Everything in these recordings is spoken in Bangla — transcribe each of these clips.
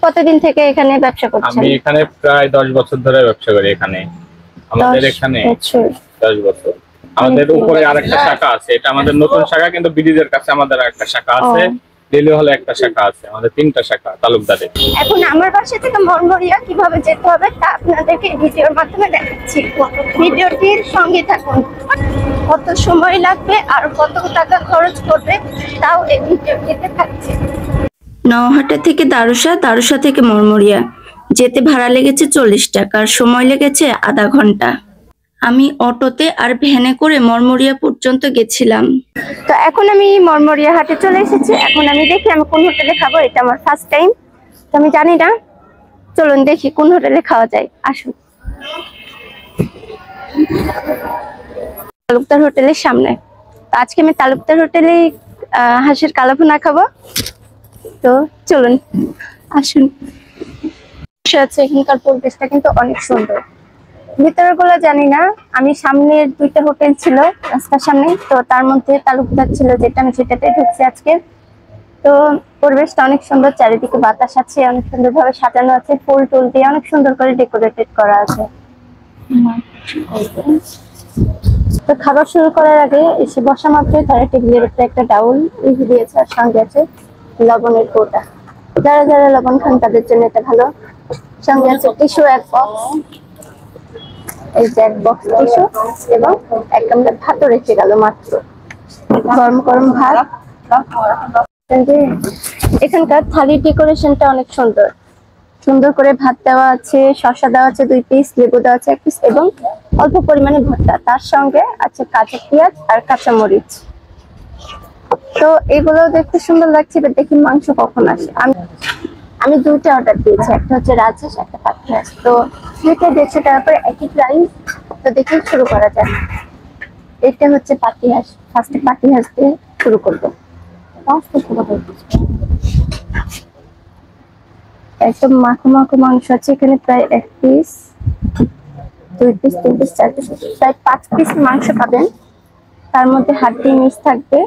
কতদিন থেকে এখানে ব্যবসা করছেন? আমি এখানে প্রায় 10 বছর ধরে ব্যবসা করি এখানে। আমাদের এখানে 10 বছর। আমাদের উপরে আরেকটা শাখা আছে, এটা আমাদের নতুন শাখা, কিন্তু ব্রিজের কাছে আমাদের আরেকটা শাখা আছে। দিল্লি হলে একটা শাখা আছে, আমাদের 3টা শাখা তালুকদারে। এখন আমার বাসা থেকে মরমরিয়া কিভাবে যেতে হবে তা আপনাদেরকে ভিডিওর মাধ্যমে দেখাচ্ছি। ভিডিওটির সঙ্গে থাকুন। কত সময় লাগবে আর কত টাকা খরচ করবে তাও এই ভিডিওটিতে থাকছে। নওহাটা থেকে দারুসা, দারুসা থেকে মরমরিয়া যেতে ভাড়া লেগেছে 40 টাকা আর সময় লেগেছে আধা ঘন্টা। আমি অটোতে আর ভ্যানে করে মরমরিয়া পর্যন্ত গেছিলাম। তো এখন আমি মরমরিয়া হাটে চলে এসেছি। এখন আমি দেখি আমি কোন হোটেলে খাবো, এটা আমার ফার্স্ট টাইম, তো আমি জানি না। চলুন দেখি কোন হোটেলে খাওয়া যায়। আসুন, তালুকদার হোটেলের সামনে। আজকে আমি তালুকদার হোটেলে হাঁসের কালাভুনা খাবো। তো চলুন, আসুন। এখানকার পরিবেশটা কিন্তু অনেক সুন্দর। ভিতরের গুলো জানি না, আমি সামনের 2টা হোটেল ছিল রাস্তার সামনে, তো তার মধ্যে তালুকদার ছিল যেটা, আমি সেটাতে ঢুকছি আজকে। তো পরিবেশটা অনেক সুন্দর, চারিদিকে বাতাস আছে, অনেক সুন্দর ভাবে সাজানো আছে, ফুল টুল দিয়ে অনেক সুন্দর করে ডেকোরেটেড করা আছে। তো খাবার শুরু করার আগে এসে বসা মাত্রই তারা টেবিলের উপরে একটা ডাউল রেখে দিয়েছে, আর সঙ্গে আছে লবণের কৌটা। যারা যারা লবণ খান তাদের জন্য এটা ভালো। সঙ্গে আছে টিস্যু 1 বক্স, এই যে 1 বক্স টিস্যু, এবং এক গামলা ভাতও রেখে গেল মাত্র। গরম গরম ভাত। এখানকার থালির ডেকোরেশনটা অনেক সুন্দর, সুন্দর করে ভাত দেওয়া আছে, শসা দেওয়া আছে 2 পিস, লেবু দেওয়া আছে 1 পিস, এবং অল্প পরিমাণে ভর্তা। তার সঙ্গে আছে কাঁচা পেঁয়াজ আর কাঁচা মরিচ। তো এগুলো দেখতে সুন্দর লাগছে। এবার দেখি মাংস কখন আসে। আমি 2টা অর্ডার দিয়েছি, একটা হচ্ছে রাজহাঁস, একটা পাতি হাঁস। তো 2টা 150 টাকা করে একই প্রাইস। তো দেখি শুরু করা যাক। এটা হচ্ছে পাতি হাঁস, ফার্স্টে পাতি হাঁস দিয়ে শুরু করবো। একদম মাখো মাখো মাংস আছে এখানে, প্রায় 1 পিস, 2 পিস, 3 পিস, 4 পিস, প্রায় 5 পিস মাংস পাবেন। তার মধ্যে হাড্ডি মিক্স থাকবে।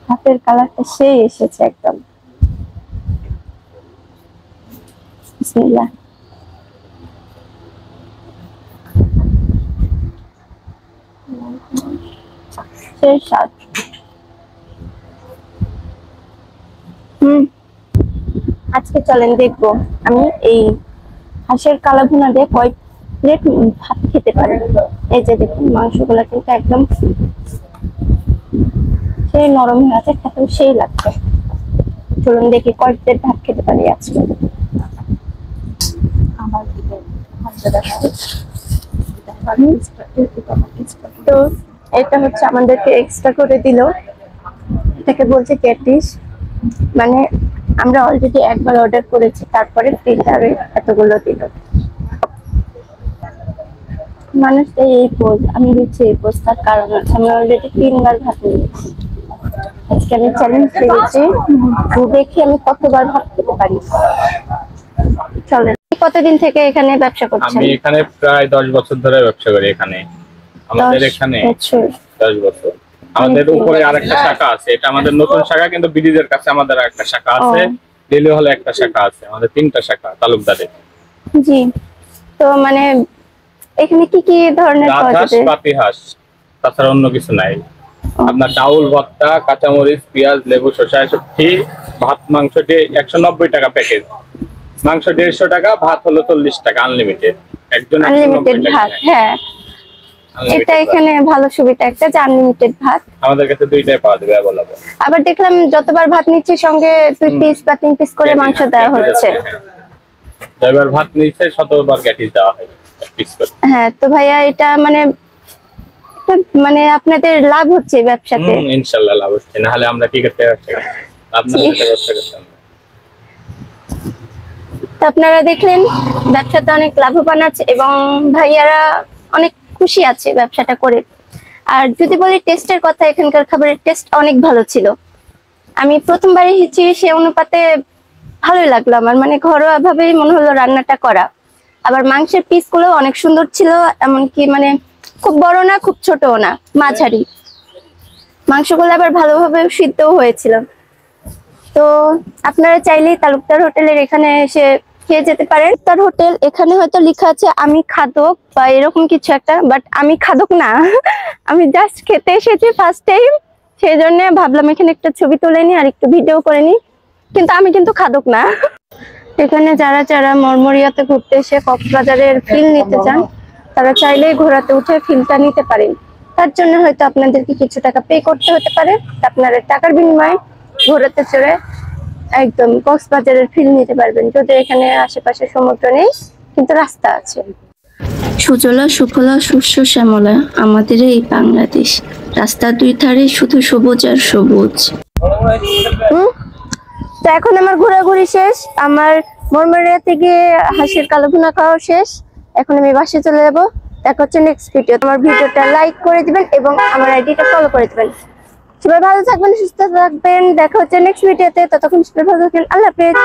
হাতের কালারটা সেই এসেছে একদম। বিসমিল্লাহ। সেই স্বাদ। আজকে চলেন দেখবো আমি এই হাঁসের কালাভুনা দিয়ে কয় প্লেট ভাত খেতে পারি। এই যে দেখুন মাংসগুলা কিন্তু একদম সেই নরম হয়ে আছে, খেতেও সেই লাগছে। চলুন দেখি কয় প্লেট ভাত খেতে পারি আজকে। তো এটা হচ্ছে আমাদেরকে এক্সট্রা করে দিল, এটাকে বলছে ক্যাটিস। মানে আমরা অলরেডি একবার অর্ডার করেছি, তারপরে ফিল্টারে এতগুলো দিল। মানুষ এই পোজ, আমি দিচ্ছি এই পোজ, তার কারণ আছে আমি অলরেডি 3বার ভাত নিয়েছি। আজকে আমি চ্যালেঞ্জ করেছি, দেখি আমি কতবার ভাত খেতে পারি। চলেন। কতদিন থেকে এখানে ব্যবসা করছেন? আমি এখানে প্রায় 10 বছর ধরে ব্যবসা করি এখানে। আমাদের এখানে 10 বছর। আমাদের উপরে আরেকটা শাখা আছে, এটা আমাদের নতুন শাখা, কিন্তু ব্রিজের কাছে আমাদের আরেকটা শাখা আছে। দিল্লি হলে একটা শাখা আছে, আমাদের 3টা শাখা তালুকদারে। জি। তো মানে এখানে কি কি ধরনের পাওয়া যাবে? পাতি হাঁস, তাছাড়া অন্য কিছু নাই। আপনার ডাউল, ভর্তা, কাঁচামরিচ, পেঁয়াজ, লেবু, শসা এসব ঠিক। ভাত মাংস দিয়ে 190 টাকা প্যাকেজ, মাংস 150 টাকা, ভাত হলো 40 টাকা আনলিমিটেড। একজন আনলিমিটেড ভাত। হ্যাঁ, এটা এখানে ভালো সুবিধা একটা, যে আনলিমিটেড ভাত আমাদের কাছে 2টাই পাওয়া যাবে अवेलेबल। আবার দেখলাম যতবার ভাত নিচ্ছি সঙ্গে 2 পিস বা 3 পিস করে মাংস দেওয়া হচ্ছে। যতবার ভাত নিচ্ছে ততবার গ্যাটিস দেওয়া হয় পিস করে। হ্যাঁ, তো ভাইয়া এটা মানে আপনাদের লাভ হচ্ছে ব্যবসাতে? ইনশাআল্লাহ লাভ হচ্ছে, না হলে আমরা কি করতে পারছি? আপনাদের সাথে ব্যবসা করতাম। তো আপনারা দেখলেন ব্যবসাতে অনেক লাভবান আছে এবং ভাইয়ারা অনেক খুশি আছে ব্যবসাটা করে। আর যদি বলি টেস্টের কথা, এখানকার খাবারের টেস্ট অনেক ভালো ছিল। আমি প্রথমবার এসেছি, সে অনুপাতে ভালোই লাগলো আমার, মানে ঘরোয়া ভাবেই মনে হলো রান্নাটা করা। আবার মাংসের পিস গুলো অনেক সুন্দর ছিল, এমনকি মানে খুব বড় না খুব ছোটও না, মাঝারি। মাংসগুলো আবার ভালোভাবে সিদ্ধও হয়েছিল। তো আপনারা চাইলেই তালুকদার হোটেলের এখানে এসে খেয়ে যেতে পারেন। তার হোটেল এখানে হয়তো লেখা আছে আমি খাদক বা এরকম কিছু একটা, বাট আমি খাদক না। আমি জাস্ট খেতে এসেছি ফার্স্ট টাইম, সেই জন্য ভাবলাম এখানে একটা ছবি তুলে নি আর একটু ভিডিও করে নি, কিন্তু আমি কিন্তু খাদক না। এখানে যারা যারা মরমরিয়াতে ঘুরতে এসে কক্সবাজারের ফিল নিতে চান, তারা চাইলেই ঘোড়াতে উঠে ফিলটা নিতে পারেন। তার জন্য হয়তো আপনাদেরকে কিছু টাকা পে করতে হতে পারে। আপনারা টাকার বিনিময়ে ঘোড়াতে চড়ে একদম কক্সবাজারের ফিল নিতে পারবেন। যদি এখানে আশেপাশে সমুদ্র নেই, কিন্তু রাস্তা আছে। সুজলা সুফলা শস্য শ্যামলা আমাদের এই বাংলাদেশ, রাস্তার দুই ধারে শুধু সবুজ আর সবুজ। তো এখন আমার ঘোরাঘুরি শেষ, আমার মরমরিয়া থেকে হাঁসের কালো ভুনা খাওয়া শেষ। এখন আমি বাসায় চলে যাবো। দেখা হচ্ছে নেক্সট ভিডিও। আমার ভিডিওটা লাইক করে দিবেন এবং আমার আইডিটা ফলো করে দিবেন। সবাই ভালো থাকবেন, সুস্থ থাকবেন। দেখা হচ্ছে নেক্সট ভিডিওতে। ততক্ষণ সবাই ভালো থাকবেন। আল্লাহ হাফেজ।